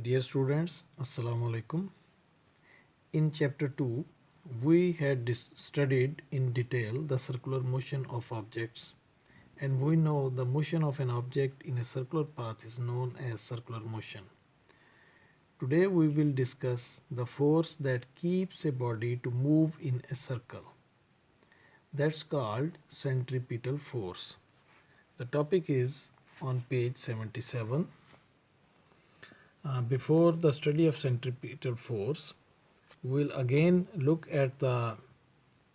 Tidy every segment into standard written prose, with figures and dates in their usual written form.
Dear students, Assalamu alaikum. In chapter 2, we had studied in detail the circular motion of objects, and we know the motion of an object in a circular path is known as circular motion. Today we will discuss the force that keeps a body to move in a circle. That's called centripetal force. The topic is on page 77. Before the study of centripetal force, we'll again look at the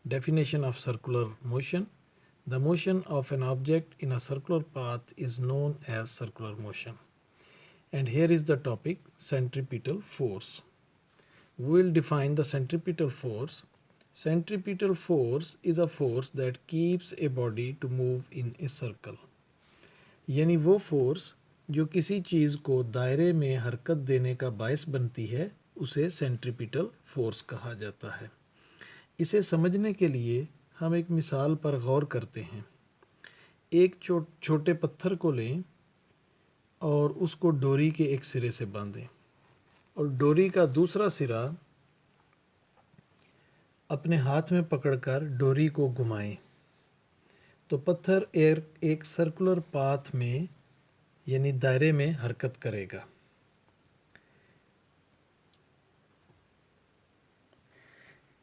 definition of circular motion. The motion of an object in a circular path is known as circular motion. And here is the topic, centripetal force. We'll define the centripetal force. Centripetal force is a force that keeps a body to move in a circle. यानी वो force जो किसी चीज़ को दायरे में हरकत देने का बायस बनती है उसे सेंट्रीपिटल फोर्स कहा जाता है. इसे समझने के लिए हम एक मिसाल पर गौर करते हैं. एक छोटे पत्थर को लें और उसको डोरी के एक सिरे से बांधें और डोरी का दूसरा सिरा अपने हाथ में पकड़कर डोरी को घुमाएं तो पत्थर एक सर्कुलर पाथ में यानी दायरे में हरकत करेगा.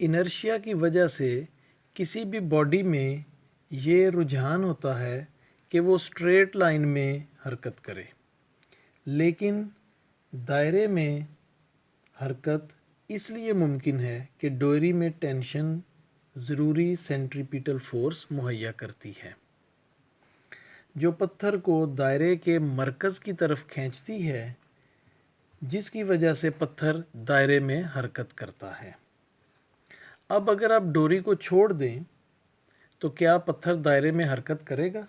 इनर्शिया की वजह से किसी भी बॉडी में ये रुझान होता है कि वो स्ट्रेट लाइन में हरकत करे, लेकिन दायरे में हरकत इसलिए मुमकिन है कि डोरी में टेंशन ज़रूरी सेंट्रीपिटल फोर्स मुहैया करती है जो पत्थर को दायरे के मरकज़ की तरफ खींचती है, जिसकी वजह से पत्थर दायरे में हरकत करता है. अब अगर आप डोरी को छोड़ दें तो क्या पत्थर दायरे में हरकत करेगा?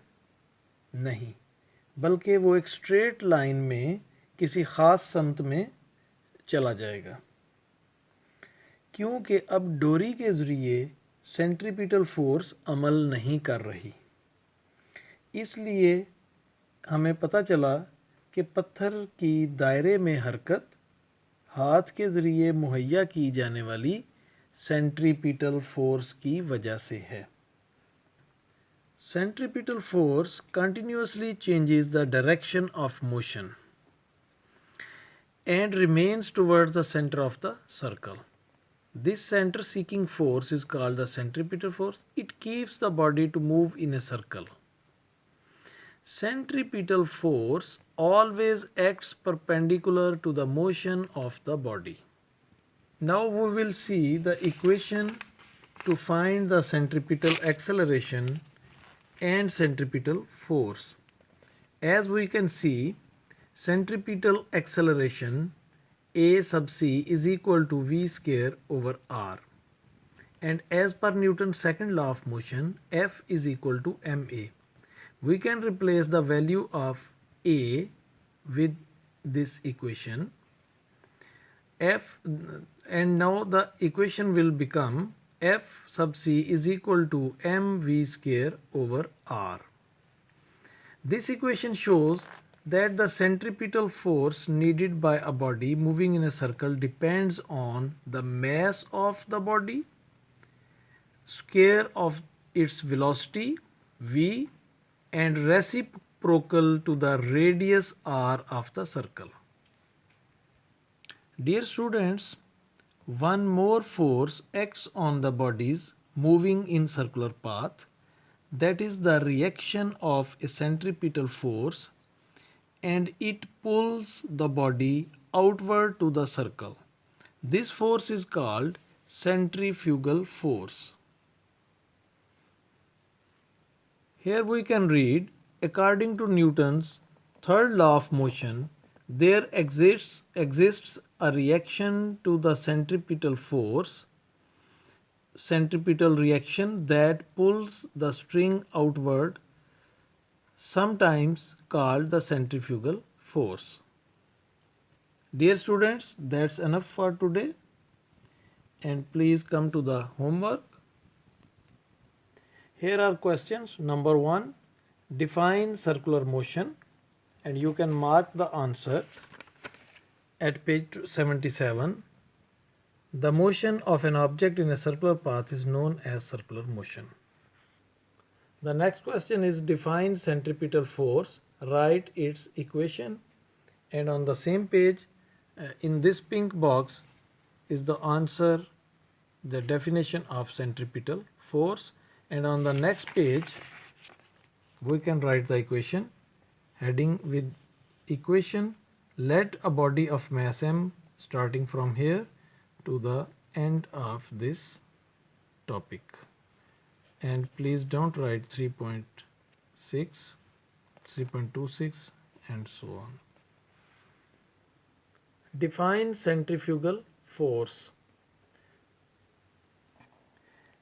नहीं, बल्कि वो एक स्ट्रेट लाइन में किसी ख़ास समत में चला जाएगा, क्योंकि अब डोरी के ज़रिए सेंट्रीपिटल फोर्स अमल नहीं कर रही. इसलिए हमें पता चला कि पत्थर की दायरे में हरकत हाथ के ज़रिए मुहैया की जाने वाली सेंट्रीपिटल फोर्स की वजह से है. Centripetal force continuously changes the direction of motion and remains towards the center of the circle. This center seeking force is called the centripetal force. It keeps the body to move in a circle. Centripetal force always acts perpendicular to the motion of the body. Now we will see the equation to find the centripetal acceleration and centripetal force. As we can see, centripetal acceleration A sub c is equal to v square over r, and as per Newton's second law of motion, F is equal to ma. We can replace the value of A with this equation F, and now the equation will become F sub c is equal to mv square over r. This equation shows that the centripetal force needed by a body moving in a circle depends on the mass of the body, square of its velocity v, and reciprocal to the radius r of the circle. Dear students, one more force acts on the bodies moving in circular path, that is the reaction of a centripetal force, and it pulls the body outward to the circle. This force is called centrifugal force. Here we can read, according to Newton's third law of motion, there exists a reaction to the centripetal force, centripetal reaction that pulls the string outward, sometimes called the centrifugal force. Dear students, that's enough for today, and please come to the homework. Here are questions. Number 1, define circular motion, and you can mark the answer. at page 77, the motion of an object in a circular path is known as circular motion. The next question is define centripetal force, write its equation, and on the same page in this pink box is the answer, the definition of centripetal force, and on the next page we can write the equation heading with equation, let a body of mass m starting from here to the end of this topic, and please don't write 3.6, 3.26 and so on. Define centrifugal force,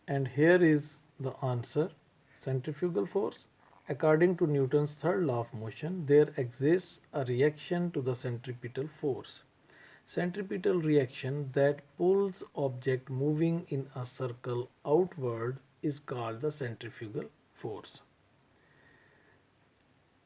and here is the answer. Centrifugal force, according to Newton's third law of motion, there exists a reaction to the centripetal force. Centripetal reaction that pulls object moving in a circle outward is called the centrifugal force.